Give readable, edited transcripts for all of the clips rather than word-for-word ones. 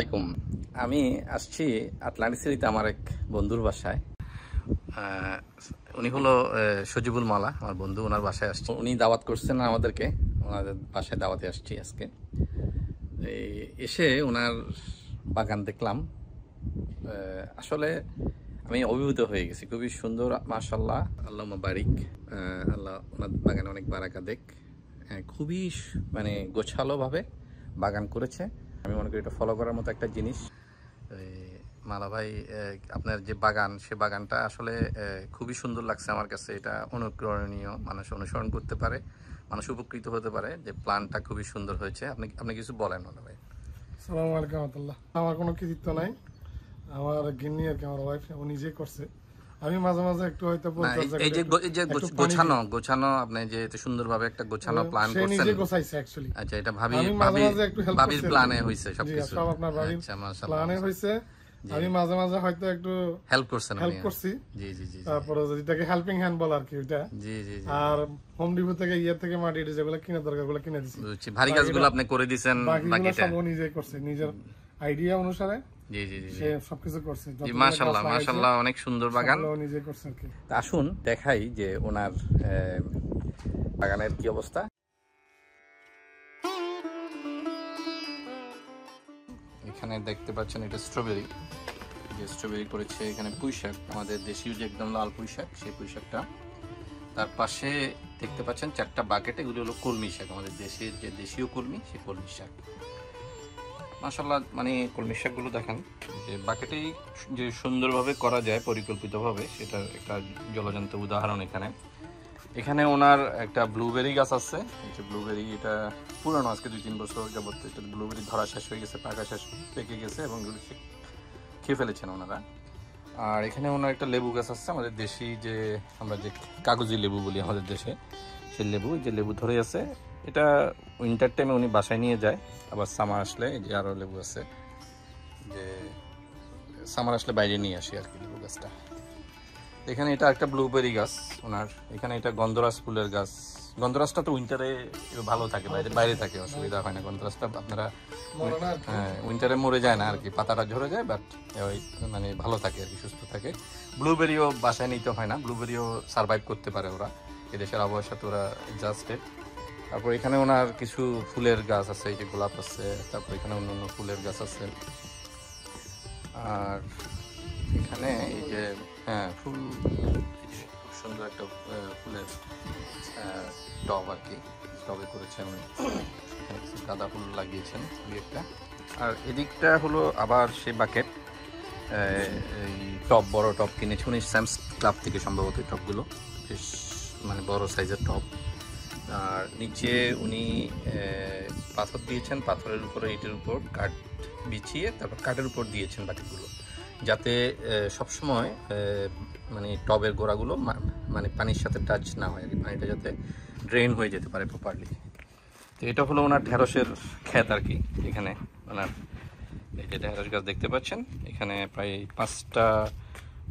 আসসালামাইকুম। আমি আসছি আটলান্টিক সিটিতে আমার এক বন্ধুর বাসায়। উনি হলো সজিবুল মালা, আমার বন্ধু। ওনার বাসায় আসছি, উনি দাওয়াত করছেন আমাদেরকে, ওনাদের বাসায় দাওয়াতে আসছি আজকে। এসে ওনার বাগান দেখলাম, আসলে আমি অভিভূত হয়ে গেছি। খুবই সুন্দর, মাশাআল্লাহ, আল্লাহুম্মা বারিক। আল্লাহ ওনার বাগানে অনেক বারাকা দেখ। খুবই মানে গোছালোভাবে বাগান করেছে। আমি মনে করি এটা ফলো করার মতো একটা জিনিস। মালা ভাই, আপনার যে বাগান, সে বাগানটা আসলে খুবই সুন্দর লাগছে আমার কাছে। এটা অনুকরণীয়, মানুষ অনুসরণ করতে পারে, মানুষ উপকৃত হতে পারে। যে প্ল্যানটা খুবই সুন্দর হয়েছে। আপনি কিছু বলেন মালা ভাই। আসসালামু আলাইকুম রাহমাতুল্লাহ। আমার কোনো কৃতিত্ব নাই, আমার গিন্নি আর কি, আমার ওয়াইফ, ও নিজেই করছে। আমি মাঝে মাঝে একটু হয়তো পরিচর্যা করি। এই যে গোছানো আপনি যে এত সুন্দরভাবে একটা গোছানো প্ল্যান করছেন, সে নিজে গোছাইছে অ্যাকচুয়ালি। আচ্ছা, এটা ভাবির প্ল্যানে হইছে সবকিছু। সব আপনার ভাবির প্ল্যানে হইছে। আমি মাঝে মাঝে হয়তো একটু হেল্প করছি। জি জি জি। তারপরে যেটাকে হেল্পিং হ্যান্ড বল আর কি, ওইটা। জি জি। আর হোম ডিপো থেকে থেকে মাটি যেগুলো কিনা দরকার গুলো কিনে দিছি। ভারী কাজগুলো আপনি করে দিয়েছেন, বাকিটা সব ও নিজেই করছে, নিজের আইডিয়া অনুসারে। জি জি জি, সে সবকিছু করছে। মাশাআল্লাহ মাশাআল্লাহ, অনেক সুন্দর বাগান। ও নিজেই করছে আর কি। আসুন দেখাই যে ওনার বাগানের কি অবস্থা। এখানে দেখতে পাচ্ছেন এটা স্ট্রবেরি, যে স্ট্রবেরি করেছে। এখানে পুঁই শাক, আমাদের দেশীয় যে একদম লাল পুঁই শাক, সেই পুঁই শাকটা। তার পাশে দেখতে পাচ্ছেন 4টা বাকেট, এগুলো হলো কলমি শাক, আমাদের দেশের যে দেশীয় কলমি, সেই কলমি শাক। মাশাআল্লাহ, মানে কলমি শাকগুলো দেখেন যে বাকেটেই যে সুন্দরভাবে করা যায় পরিকল্পিতভাবে, সেটার একটা জলজান্ত উদাহরণ এখানে ওনার একটা ব্লুবেরি গাছ আছে। এই যে ব্লুবেরি, এটা পুরানো, আজকে 2-3 বছর যাবত এটা ব্লুবেরি ধরা শেষ হয়ে গেছে, পাকা শেষ, পেকে গেছে এবং খেয়ে ফেলেছেন ওনারা। আর এখানে ওনার একটা লেবু গাছ আছে, আমাদের দেশি যে আমরা যে কাগজি লেবু বলি আমাদের দেশে, সেই লেবু, যে লেবু ধরে আছে। এটা উইন্টার টাইমে উনি বাসায় নিয়ে যায়, আবার সামার আসলে যে আরও লেবু আছে, যে সামার আসলে বাইরে নিয়ে আসি আর কি লেবু গাছটা। এখানে এটা একটা ব্লুবেরি গাছ ওনার। এখানে এটা গন্ধরাজ ফুলের গাছ। গন্ধরাজটা তো উইন্টারে ভালো থাকে, বাইরে থাকে, অসুবিধা হয় না। গন্ধরাজটা আপনারা উইন্টারে মরে যায় না আর কি, পাতাটা ঝরে যায়, বাট মানে ভালো থাকে আর কি, সুস্থ থাকে। ব্লুবেরিও বাসায় নিতে হয় না, ব্লুবেরিও সার্ভাইভ করতে পারে ওরা, এদেশের আবহাওয়ার সাথে ওরা অ্যাডজাস্টেড। তারপর এখানে ওনার কিছু ফুলের গাছ আছে, এই যে গোলাপ আছে, তারপর এখানে অন্য ফুলের গাছ আছে। আর এখানে এই যে ফুল, খুব সুন্দর একটা ফুলের টব আর কি, টবে করেছেন উনি। গাঁদা ফুল লাগিয়েছেন একটা। আর এদিকটা হলো আবার সেই বাকেট, এই টব, বড় টব কিনেছে উনি স্যামস ক্লাব থেকে সম্ভবত। এই টবগুলো বেশ মানে বড় সাইজের টব। আর নিচে উনি পাথর দিয়েছেন, পাথরের উপরে, ইটের উপর কাঠ বিছিয়ে তারপর কাঠের উপর দিয়েছেন বাকিগুলো, যাতে সবসময় মানে টবের গোড়াগুলো মানে পানির সাথে টাচ না হয় আর কি, পানিটা যাতে ড্রেন হয়ে যেতে পারে প্রপারলি। তো এটা হলো ওনার ঢেঁড়সের ক্ষেত আর কি। এখানে ওনার এই যে ঢেঁড়স গাছ দেখতে পাচ্ছেন, এখানে প্রায় 5টা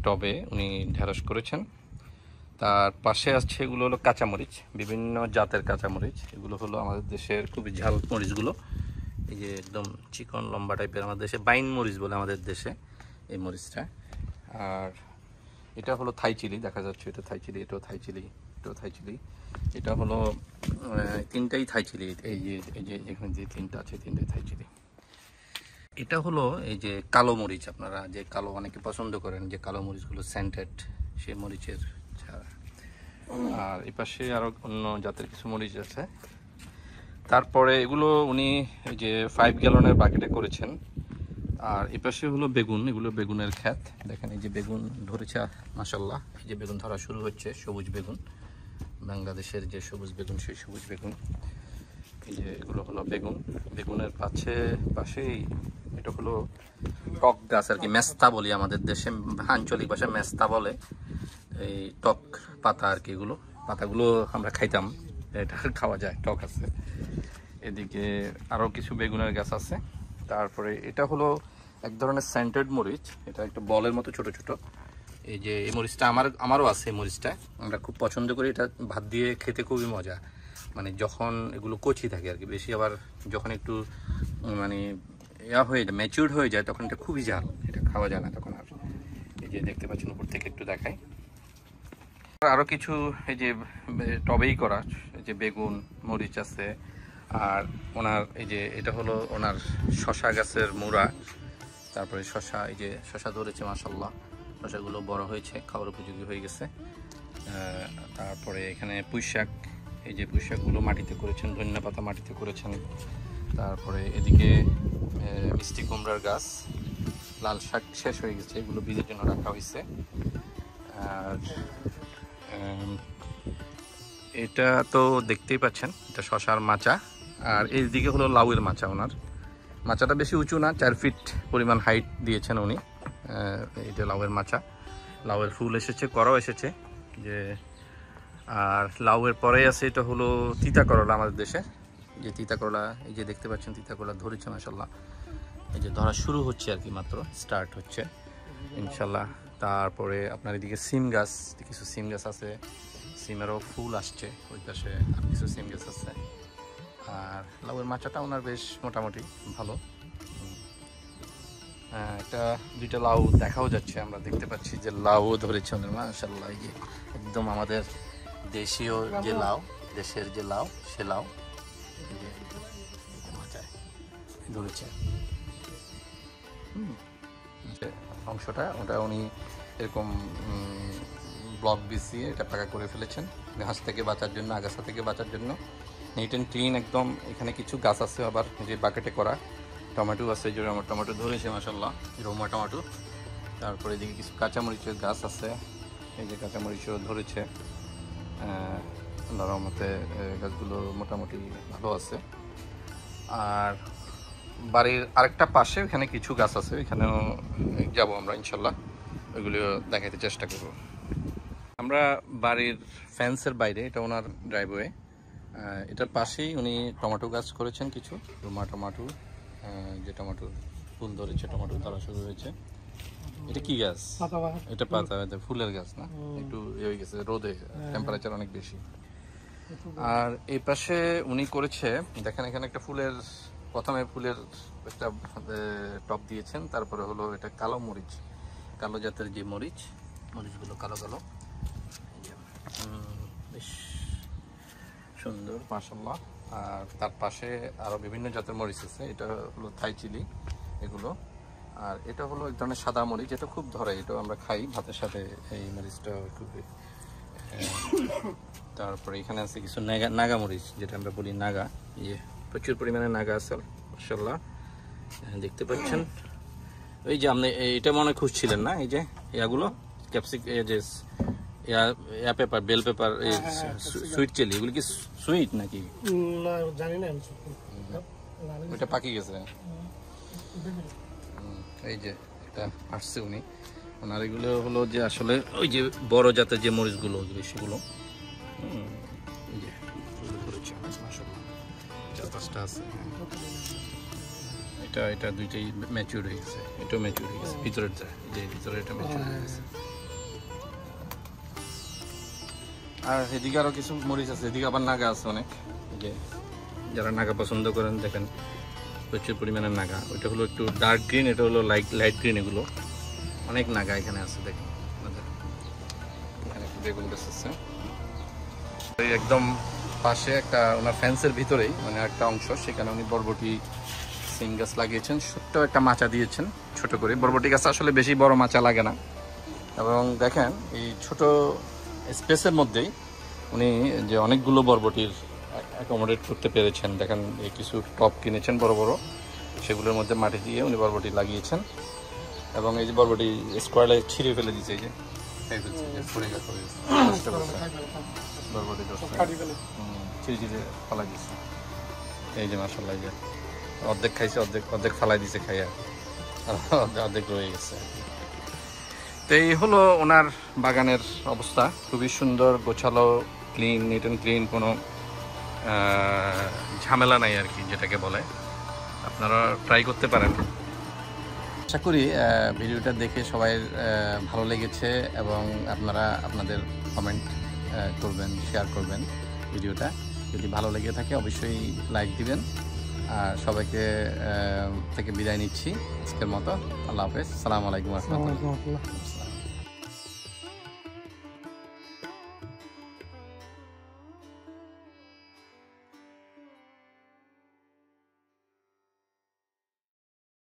টবে উনি ঢেঁড়স করেছেন। তার পাশে আছে এগুলো হলো কাঁচামরিচ, বিভিন্ন জাতের কাঁচামরিচ। এগুলো হলো আমাদের দেশের খুবই ঝাল মরিচগুলো, এই যে একদম চিকন লম্বা টাইপের, আমাদের দেশে বাইন মরিচ বলে আমাদের দেশে এই মরিচটা। আর এটা হলো থাই চিলি, দেখা যাচ্ছে এটা থাই চিলি, এটাও থাই চিলি, এটাও থাই চিলি। এটা হলো 3টাই থাই চিলি, এই যে এখানে যে 3টা আছে, 3টাই থাই চিলি। এটা হলো এই যে কালো মরিচ, আপনারা যে কালো অনেকে পছন্দ করেন, যে কালো মরিচগুলো সেন্টেড, সেই মরিচের চারা। আর এই পাশে আরও অন্য জাতের কিছু মরিচ আছে। তারপরে এগুলো উনি যে 5 গ্যালনের বাকেটে করেছেন। আর এই পাশে হলো বেগুন, এগুলো বেগুনের ক্ষেত। দেখেন এই যে বেগুন ধরেছে, মাশাআল্লাহ, এই যে বেগুন ধরা শুরু হচ্ছে, সবুজ বেগুন, বাংলাদেশের যে সবুজ বেগুন, সেই সবুজ বেগুন। এই যে এগুলো হলো বেগুন। বেগুনের পাশেই এটা হলো টক গাছ আর কি, মেস্তা বলি আমাদের দেশে, আঞ্চলিক ভাষায় মেস্তা বলে। এই টক পাতা আর কি, এগুলো পাতাগুলো আমরা খাইতাম, এটা খাওয়া যায়, টক আছে। এদিকে আরও কিছু বেগুনের গাছ আছে। তারপরে এটা হলো এক ধরনের সেন্টেড মরিচ, এটা একটা বলের মতো ছোট ছোট। এই যে এই মরিচটা আমারও আছে, এই মরিচটা আমরা খুব পছন্দ করি, এটা ভাত দিয়ে খেতে খুবই মজা। মানে যখন এগুলো কচি থাকে আর কি, বেশি আবার যখন একটু মানে হয়ে যায়, ম্যাচিউরড হয়ে যায়, তখন এটা খুবই ঝাল, এটা খাওয়া যায় না তখন আর। এই যে দেখতে পাচ্ছেন উপর থেকে একটু দেখাই, আরও কিছু এই যে টবেই করা, এই যে বেগুন মরিচ আছে। আর ওনার এই যে এটা হলো ওনার শশা গাছের মুড়া, তারপরে শশা, এই যে শশা ধরেছে মাশাআল্লাহ, শশাগুলো বড় হয়েছে, খাওয়ার উপযোগী হয়ে গেছে। তারপরে এখানে পুঁই শাক, এই যে পুঁই শাকগুলো মাটিতে করেছেন, ধনিয়া পাতা মাটিতে করেছেন। তারপরে এদিকে মিষ্টি কুমড়ার গাছ, লাল শাক শেষ হয়ে গেছে, এগুলো বীজের জন্য রাখা হয়েছে। আর এটা তো দেখতেই পাচ্ছেন, এটা শশার মাচা। আর এইদিকে হলো লাউয়ের মাচা, ওনার মাচাটা বেশি উঁচু না, 4 ফিট পরিমাণ হাইট দিয়েছেন উনি। এটা লাউয়ের মাচা, লাউয়ের ফুল এসেছে, করাও এসেছে যে। আর লাউয়ের পরে আছে এটা হলো তিতা করলা, আমাদের দেশে যে তিতা করলা, এই যে দেখতে পাচ্ছেন তিতা করলা ধরেছে মাশাআল্লাহ, এই যে ধরা শুরু হচ্ছে আর কি, মাত্র স্টার্ট হচ্ছে ইনশাল্লাহ। তারপরে আপনার এদিকে সিম গাছ, কিছু সিম গাছ আছে, সিমেরও ফুল আসছে, ওই পাশে আর কিছু সিম গাছ আছে। আর লাউয়ের মাচাটা ওনার বেশ মোটামুটি ভালো। একটা দুইটা লাউ দেখাও যাচ্ছে, আমরা দেখতে পাচ্ছি যে লাউ ধরেছে ওনার মাশাআল্লাহ, এই যে একদম আমাদের দেশীয় যে লাউ, দেশের যে লাউ, সে লাউ মাচায় ধরেছে। অংশটা ওটা উনি এরকম ব্লক বিছিয়ে এটা পাকা করে ফেলেছেন ঘাস থেকে বাঁচার জন্য, আগাছা থেকে বাঁচার জন্য। নিট অ্যান্ড ক্লিন একদম। এখানে কিছু গাছ আছে আবার যে বাকেটে করা, টমেটো আছে, যে আমার টমেটো ধরেছে মাশাআল্লাহ, রোমা টমেটো। তারপরে এদিকে কিছু কাঁচামরিচের গাছ আছে, এই যে কাঁচামরিচও ধরেছে। আল্লাহর রহমতে গাছগুলো মোটামুটি ভালো আছে। আর বাড়ির আরেকটা পাশে এখানে কিছু গাছ আছে, এখানেও যাব আমরা ইনশাল্লাহ, ওইগুলো দেখাতে চেষ্টা করব। আমরা বাড়ির ফেন্সের বাইরে, এটা ওনার ড্রাইভওয়ে, এটার পাশেই উনি টমেটো গাছ করেছেন কিছু, রোমা টমেটো, যে টমেটোর ফুল ধরেছে, টমেটো ধরা শুরু হয়েছে। এটা কি গাছ? এটা পাতা, ফুলের গাছ না, একটু হয়ে গেছে রোদে, টেম্পারেচার অনেক বেশি। আর এই পাশে উনি করেছে, দেখেন এখানে একটা ফুলের, প্রথমে ফুলের একটা টপ দিয়েছেন, তারপরে হলো এটা কালো মরিচ, কালো জাতের যে মরিচ, মরিচগুলো কালো কালো, বেশ সুন্দর মাশাআল্লাহ। আর তার পাশে আরও বিভিন্ন জাতের মরিচ আছে, এটা হলো থাই চিলি এগুলো। আর এটা হলো এক ধরনের সাদা মরিচ, এটা খুব ধরে, এটা আমরা খাই ভাতের সাথে, এই মরিচটা খুবই। তারপরে এখানে আছে কিছু নাগা মরিচ, যেটা আমরা বলি নাগা, ইয়ে প্রচুর পরিমাণে নাগা আছে মাশাআল্লাহ, দেখতে পাচ্ছেন। ওই যে আপনি এটা মনে খুঁজছিলেন না, এই যে ইয়াগুলো ক্যাপসিক, এই যে ইয়া pepper, bell pepper, sweet chilli, এগুলো কি সুইট নাকি জানি না, ওইটা পাকি গেছে। এই যে এটা আসছে উনি, ওনার এগুলো হলো যে আসলে ওই যে বড় জাতের যে মরিচগুলো, সেগুলো এই যে ধরেছে মাশাআল্লাহ, 4-5টা আছে। এটা দুইটাই ম্যাচিউর হয়ে গেছে, এটাও ম্যাচিউর হয়ে গেছে, ভিতরেরটা, যে ভিতরে এটা ম্যাচিউর হয়ে গেছে। আর এদিকে আরো কিছু মরিচ আছে, এদিকে আবার নাগা আছে অনেক, যে যারা নাগা পছন্দ করেন দেখেন প্রচুর পরিমাণে নাগা। ওইটা হলো একটু ডার্ক গ্রিন, এটা হলো লাইট গ্রিন, এগুলো অনেক নাগা এখানে আছে। দেখেন এখানে একটু বেগুন গাছ আছে, একদম পাশে একটা ওনার ফ্যান্সের ভিতরেই মানে একটা অংশ, সেখানে উনি বরবটি সিম গাছ লাগিয়েছেন, ছোট্ট একটা মাচা দিয়েছেন ছোট করে। বরবটি গাছ আসলে বেশি বড় মাচা লাগে না, এবং দেখেন এই ছোট স্পেসের মধ্যেই উনি যে অনেকগুলো বরবটির অ্যাকোমোডেট করতে পেরেছেন। দেখেন এই কিছু টপ কিনেছেন বড় বড়, সেগুলোর মধ্যে মাটি দিয়ে উনি বরবটি লাগিয়েছেন, এবং এই যে বরবটি স্কোয়ারে ছিঁড়ে ফেলে দিয়েছে, এই যে বরবটি ছিঁড়ে ছিঁড়ে ফালাই দিচ্ছে, এই যে মাশাআল্লাহ, এই যে অর্ধেক খাইছে, অর্ধেক ফালাই দিছে, খাইয়া অর্ধেক রয়ে গেছে। তো এই হলো ওনার বাগানের অবস্থা, খুবই সুন্দর, গোছালো, ক্লিন, নিট অ্যান্ড ক্লিন, কোনো ঝামেলা নাই আর কি, যেটাকে বলে। আপনারা ট্রাই করতে পারেন। আশা করি ভিডিওটা দেখে সবাই ভালো লেগেছে, এবং আপনারা আপনাদের কমেন্ট করবেন, শেয়ার করবেন ভিডিওটা। যদি ভালো লেগে থাকে অবশ্যই লাইক দিবেন, আর সবাইকে থেকে বিদায় নিচ্ছি আজকের মতো। আল্লাহ হাফেজ, সালামু আলাইকুম রহমতুল্লাহ। আসসালামু আলাইকুম।